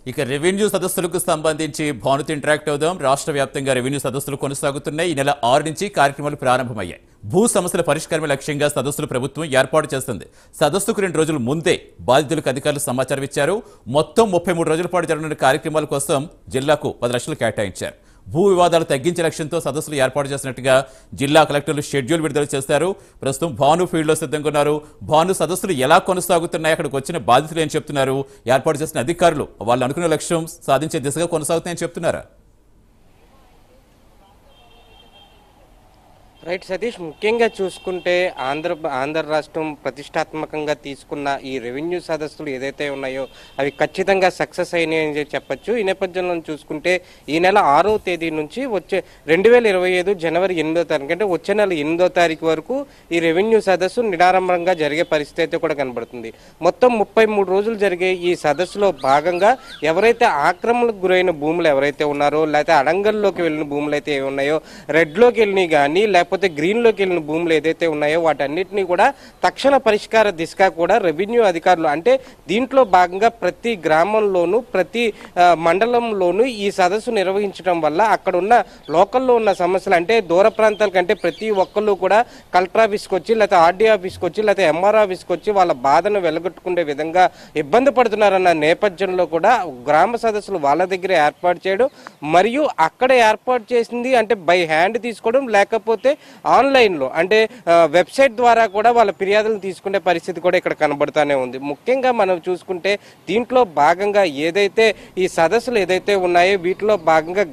ఇక రెవెన్యూ సదస్సులకు సంబంధించి భానుతో ఇంటరాక్ట్ అవుదాం. రాష్ట్ర వ్యాప్తంగా రెవెన్యూ సదస్సులు కొనసాగుతున్నాయి. ఈ నెల 6 నుంచి కార్యక్రమాలు ప్రారంభమయ్యాయి. భూ సమస్యల పరిష్కారమే లక్ష్యంగా సదస్సులు ప్రభుత్వం ఏర్పాటు చేస్తుంది. సదస్సుకు 2 రోజుల ముందే బాధితులకు అధికారులు సమాచారం ఇచ్చారు. మొత్తం 33 రోజుల పాటు జరగనున్న కార్యక్రమాల కోసం జిల్లాకు 10 లక్షలు కేటాయించారు. భూ వివాదాలు తగ్గించే లక్ష్యంతో సదస్సులు ఏర్పాటు చేసినట్టుగా జిల్లా కలెక్టర్లు షెడ్యూల్ విడుదల చేశారు. ప్రస్తుతం భాను ఫీల్డ్లో సిద్ధంగా ఉన్నారు. భాను, సదస్సులు ఎలా కొనసాగుతున్నాయి, అక్కడికి వచ్చిన బాధితులు ఏం చెప్తున్నారు, ఏర్పాటు చేసిన అధికారులు వాళ్ళు అనుకున్న లక్ష్యం సాధించే దిశగా కొనసాగుతాయని చెప్తున్నారా? రైట్ సతీష్, ముఖ్యంగా చూసుకుంటే ఆంధ్ర రాష్ట్రం ప్రతిష్టాత్మకంగా తీసుకున్న ఈ రెవెన్యూ సదస్సులు ఏదైతే ఉన్నాయో అవి ఖచ్చితంగా సక్సెస్ అయినాయి అని చెప్పొచ్చు. ఈ నేపథ్యంలో చూసుకుంటే ఈ నెల 6వ తేదీ నుంచి వచ్చే 2025 జనవరి 8వ తారీఖు అంటే వచ్చే నెల 8వ తారీఖు వరకు ఈ రెవెన్యూ సదస్సు నిరారంభంగా జరిగే పరిస్థితి అయితే కూడా కనబడుతుంది. మొత్తం 33 రోజులు జరిగే ఈ సదస్సులో భాగంగా ఎవరైతే ఆక్రమణకు గురైన భూములు ఎవరైతే ఉన్నారో, లేకపోతే అడంగల్లోకి వెళ్ళిన భూములు అయితే ఏమి ఉన్నాయో, రెడ్లోకి వెళ్ళినవి కానీ లేకపోతే గ్రీన్లోకి వెళ్ళిన భూములు ఏదైతే ఉన్నాయో వాటన్నిటినీ కూడా తక్షణ పరిష్కార దిశగా కూడా రెవెన్యూ అధికారులు అంటే దీంట్లో భాగంగా ప్రతి గ్రామంలోనూ ప్రతి మండలంలోనూ ఈ సదస్సు నిర్వహించడం వల్ల అక్కడ ఉన్న లోకల్లో ఉన్న సమస్యలు అంటే దూర ప్రాంతాల కంటే ప్రతి ఒక్కళ్ళు కూడా కలెక్టర్ ఆఫీస్కి వచ్చి లేకపోతే ఆర్డీ ఆఫీస్కి వచ్చి లేకపోతే ఎంఆర్ ఆఫీస్కి వచ్చి వాళ్ళ బాధను వెలగొట్టుకునే విధంగా ఇబ్బంది పడుతున్నారన్న నేపథ్యంలో కూడా గ్రామ సదస్సులు వాళ్ళ దగ్గర ఏర్పాటు చేయడం మరియు అక్కడ ఏర్పాటు చేసింది అంటే బై హ్యాండ్ తీసుకోవడం లేకపోతే ఆన్లైన్లో అంటే వెబ్సైట్ ద్వారా కూడా వాళ్ళ ఫిర్యాదులను తీసుకునే పరిస్థితి కూడా ఇక్కడ కనబడుతూనే ఉంది. ముఖ్యంగా మనం చూసుకుంటే దీంట్లో భాగంగా ఏదైతే ఈ సదస్సులు ఏదైతే ఉన్నాయో వీటిలో భాగంగా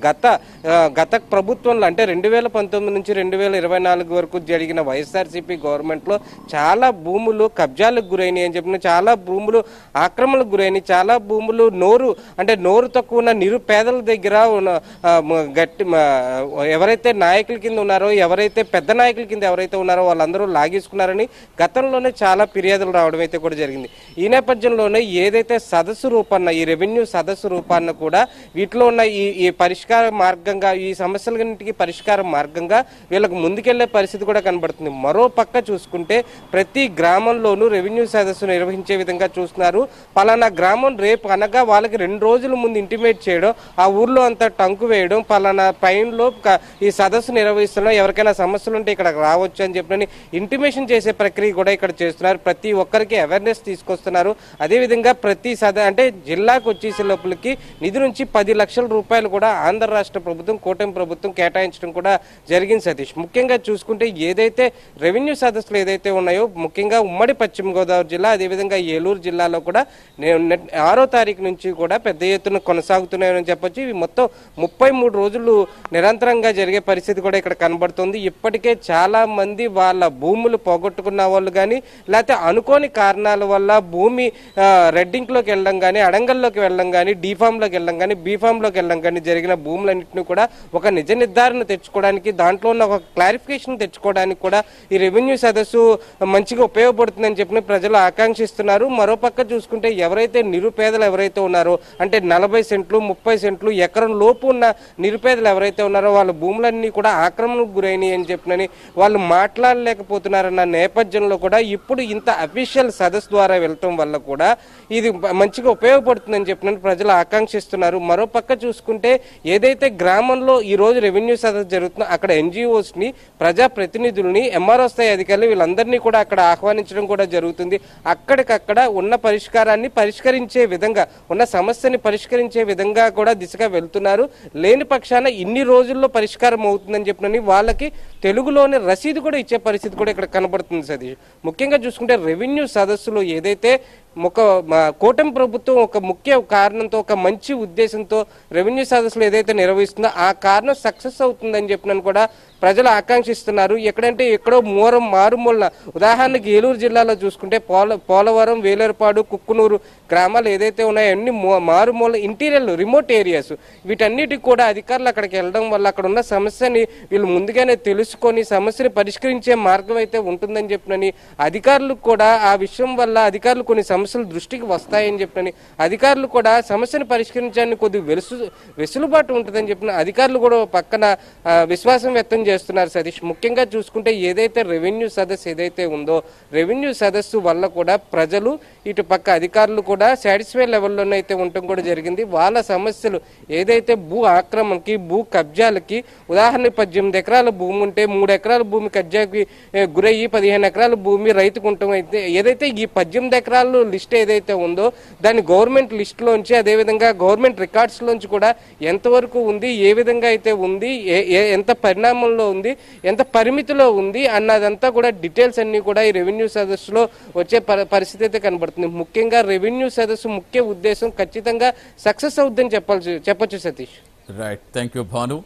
గత ప్రభుత్వంలో అంటే 2019 నుంచి 2024 వరకు జరిగిన వైఎస్ఆర్సీపీ గవర్నమెంట్లో చాలా భూములు కబ్జాలకు గురైనవి అని చెప్పిన, చాలా భూములు ఆక్రమణకు గురైనవి, చాలా భూములు నోరు తక్కువ ఉన్న నిరుపేదల దగ్గర ఎవరైతే నాయకుల కింద ఉన్నారో ఎవరైతే పెద్ద నాయకుల కింద ఎవరైతే ఉన్నారో వాళ్ళందరూ లాగేసుకున్నారని గతంలోనే చాలా ఫిర్యాదులు రావడం అయితే కూడా జరిగింది. ఈ నేపథ్యంలోనే ఏదైతే సదస్సు రూపాన్న ఈ రెవెన్యూ సదస్సు రూపాన్న కూడా వీటిలో ఉన్న ఈ పరిష్కార మార్గంగా ఈ సమస్యలన్నింటికి పరిష్కార మార్గంగా వీళ్ళకు ముందుకెళ్లే పరిస్థితి కూడా కనబడుతుంది. మరో పక్క చూసుకుంటే ప్రతి గ్రామంలోనూ రెవెన్యూ సదస్సు నిర్వహించే విధంగా చూస్తున్నారు. పలానా గ్రామం రేపు అనగా వాళ్ళకి 2 రోజుల ముందు ఇంటిమేట్ చేయడం, ఆ ఊర్లో అంతా టంకు వేయడం, పలానా టైంలో ఈ సదస్సు నిర్వహిస్తున్నాం ఎవరికైనా సమస్యలు ఉంటే ఇక్కడ రావచ్చు అని చెప్పని ఇంటిమేషన్ చేసే ప్రక్రియ కూడా ఇక్కడ చేస్తున్నారు. ప్రతి ఒక్కరికి అవేర్నెస్ తీసుకొస్తున్నారు. అదేవిధంగా ప్రతి అంటే జిల్లాకు వచ్చేసే లోపలికి నిధి నుంచి 10 లక్షల రూపాయలు కూడా ఆంధ్ర రాష్ట్ర ప్రభుత్వం కూటమి ప్రభుత్వం కేటాయించడం కూడా జరిగింది సతీష్. ముఖ్యంగా చూసుకుంటే ఏదైతే రెవెన్యూ సదస్సులు ఏదైతే ఉన్నాయో ముఖ్యంగా ఉమ్మడి పశ్చిమ గోదావరి జిల్లా అదేవిధంగా ఏలూరు జిల్లాలో కూడా 6వ తారీఖు నుంచి కూడా పెద్ద ఎత్తున కొనసాగుతున్నాయని చెప్పొచ్చు. ఇవి మొత్తం 33 రోజులు నిరంతరంగా జరిగే పరిస్థితి కూడా ఇక్కడ కనబడుతుంది. ఇప్పటికే చాలా మంది వాళ్ళ భూములు పోగొట్టుకున్న వాళ్ళు కానీ లేకపోతే అనుకోని కారణాల వల్ల భూమి రెడ్డింగ్లోకి వెళ్ళడం కానీ అడంగల్లోకి వెళ్ళడం కానీ డీఫామ్లోకి వెళ్ళడం కానీ బీఫామ్లోకి వెళ్ళడం కానీ జరిగిన భూములన్నింటినీ కూడా ఒక నిజ నిర్ధారణ తెచ్చుకోవడానికి దాంట్లో ఉన్న ఒక క్లారిఫికేషన్ తెచ్చుకోవడానికి కూడా ఈ రెవెన్యూ సదస్సు మంచిగా ఉపయోగపడుతుందని చెప్పి ప్రజలు ఆకాంక్షిస్తున్నారు. మరోపక్క చూసుకుంటే ఎవరైతే నిరుపేదలు ఎవరైతే ఉన్నారో అంటే 40 సెంట్లు 30 సెంట్లు ఎకరం లోపు ఉన్న నిరుపేదలు ఎవరైతే ఉన్నారో వాళ్ళ భూములన్నీ కూడా ఆక్రమణకు గురైనవి అని చెప్పినని వాళ్ళు మాట్లాడలేకపోతున్నారన్న నేపథ్యంలో కూడా ఇప్పుడు ఇంత అఫీషియల్ సదస్సు ద్వారా వెళ్ళటం వల్ల కూడా ఇది మంచిగా ఉపయోగపడుతుందని చెప్పినట్టు ప్రజలు ఆకాంక్షిస్తున్నారు. మరోపక్క చూసుకుంటే ఏదైతే గ్రామంలో ఈ రోజు రెవెన్యూ సదస్సు జరుగుతుందో అక్కడ ఎన్జిఓస్ని ప్రజాప్రతినిధుల్ని ఎంఆర్ఓ స్థాయి అధికారులు వీళ్ళందరినీ కూడా అక్కడ ఆహ్వానించడం కూడా జరుగుతుంది. అక్కడికక్కడ ఉన్న పరిష్కారాన్ని పరిష్కరించే విధంగా ఉన్న సమస్యని పరిష్కరించే విధంగా కూడా దిశగా వెళ్తున్నారు. లేని పక్షాన ఇన్ని రోజుల్లో పరిష్కారం అవుతుందని చెప్పినని వాళ్ళకి తెలుగులోనే రసీదు కూడా ఇచ్చే పరిస్థితి కూడా ఇక్కడ కనబడుతుంది సతీష్. ముఖ్యంగా చూసుకుంటే రెవెన్యూ సదస్సులో ఏదైతే కూటమి ప్రభుత్వం ఒక ముఖ్య కారణంతో ఒక మంచి ఉద్దేశంతో రెవెన్యూ సదస్సులు ఏదైతే నిర్వహిస్తుందో ఆ కారణం సక్సెస్ అవుతుందని చెప్పినని కూడా ప్రజలు ఆకాంక్షిస్తున్నారు. ఎక్కడంటే ఎక్కడో మారుమూలన ఉదాహరణకి ఏలూరు జిల్లాలో చూసుకుంటే పోలవరం వేలేరుపాడు కుక్కునూరు గ్రామాలు ఏదైతే ఉన్నాయో అన్ని మారుమూల ఇంటీరియర్ రిమోట్ ఏరియాస్ వీటన్నిటికి కూడా అధికారులు అక్కడికి వెళ్ళడం వల్ల అక్కడ ఉన్న సమస్యని వీళ్ళు ముందుగానే తెలుసుకొని సమస్యని పరిష్కరించే మార్గం అయితే ఉంటుందని చెప్పినని అధికారులకు కూడా ఆ విషయం వల్ల అధికారులు కొన్ని సమస్యలు సమస్యలు దృష్టికి వస్తాయని చెప్పని అధికారులు కూడా సమస్యను పరిష్కరించడానికి కొద్ది వెసులుబాటు ఉంటుందని చెప్పిన అధికారులు కూడా పక్కన విశ్వాసం వ్యక్తం చేస్తున్నారు సతీష్. ముఖ్యంగా చూసుకుంటే ఏదైతే రెవెన్యూ సదస్సు ఏదైతే ఉందో రెవెన్యూ సదస్సు వల్ల కూడా ప్రజలు ఇటు పక్క అధికారులు కూడా సాటిస్ఫై లెవెల్లోనే అయితే ఉండటం కూడా జరిగింది. వాళ్ళ సమస్యలు ఏదైతే భూ ఆక్రమణకి భూ కబ్జాలకి ఉదాహరణ 18 ఎకరాల భూమి ఉంటే 3 ఎకరాల భూమి కబ్జాకి గురయ్యి 15 ఎకరాల భూమి రైతుకు ఉండటం అయితే ఏదైతే ఈ 18 ఎకరాల లిస్ట్ ఏదైతే ఉందో దాన్ని గవర్నమెంట్ లిస్టులోంచి అదేవిధంగా గవర్నమెంట్ రికార్డ్స్లోంచి కూడా ఎంతవరకు ఉంది, ఏ విధంగా అయితే ఉంది, ఎంత పరిణామంలో ఉంది, ఎంత పరిమితిలో ఉంది అన్నదంతా కూడా డీటెయిల్స్ అన్ని కూడా ఈ రెవెన్యూ సదస్సులో వచ్చే పరిస్థితి అయితే కనబడుతుంది. ముఖ్యంగా రెవెన్యూ సదస్సు ముఖ్య ఉద్దేశం ఖచ్చితంగా సక్సెస్ అవుద్దని చెప్పొచ్చు Satish. Right, thank you Bhanu.